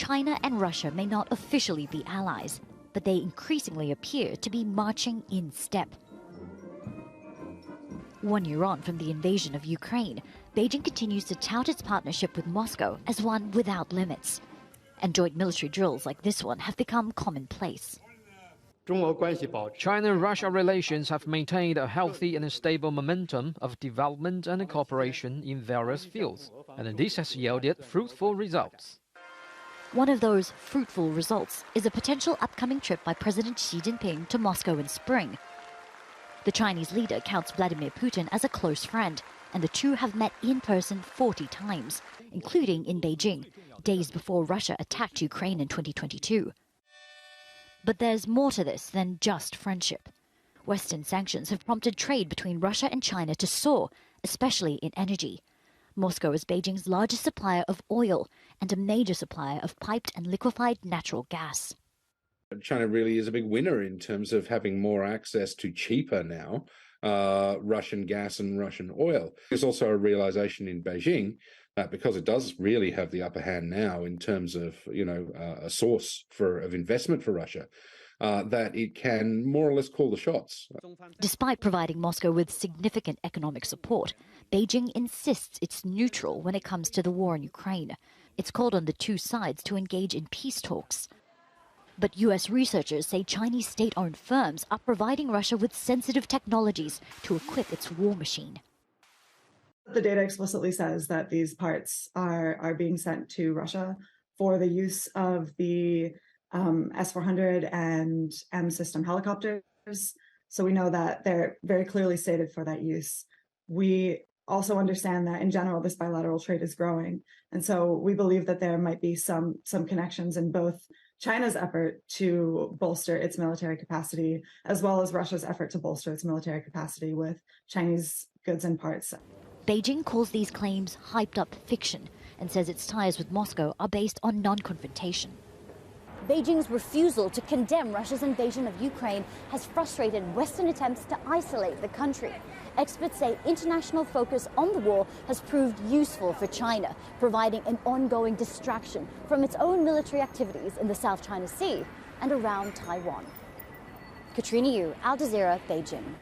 China and Russia may not officially be allies, but they increasingly appear to be marching in step. 1 year on from the invasion of Ukraine, Beijing continues to tout its partnership with Moscow as one without limits. And joint military drills like this one have become commonplace. China-Russia relations have maintained a healthy and stable momentum of development and cooperation in various fields, and this has yielded fruitful results. One of those fruitful results is a potential upcoming trip by President Xi Jinping to Moscow in spring. The Chinese leader counts Vladimir Putin as a close friend, and the two have met in person 40 times, including in Beijing, days before Russia attacked Ukraine in 2022. But there's more to this than just friendship. Western sanctions have prompted trade between Russia and China to soar, especially in energy. Moscow is Beijing's largest supplier of oil and a major supplier of piped and liquefied natural gas. China really is a big winner in terms of having more access to cheaper now Russian gas and Russian oil. There's also a realization in Beijing that because it does really have the upper hand now in terms of, a source of investment for Russia, that it can more or less call the shots. Despite providing Moscow with significant economic support, Beijing insists it's neutral when it comes to the war in Ukraine. It's called on the two sides to engage in peace talks. But U.S. researchers say Chinese state-owned firms are providing Russia with sensitive technologies to equip its war machine. The data explicitly says that these parts are being sent to Russia for the use of the S-400 and M system helicopters. So we know that they're very clearly stated for that use. We also understand that in general, this bilateral trade is growing. And so we believe that there might be some connections in both China's effort to bolster its military capacity, as well as Russia's effort to bolster its military capacity with Chinese goods and parts. Beijing calls these claims hyped-up fiction and says its ties with Moscow are based on non-confrontation. Beijing's refusal to condemn Russia's invasion of Ukraine has frustrated Western attempts to isolate the country. Experts say international focus on the war has proved useful for China, providing an ongoing distraction from its own military activities in the South China Sea and around Taiwan. Katrina Yu, Al Jazeera, Beijing.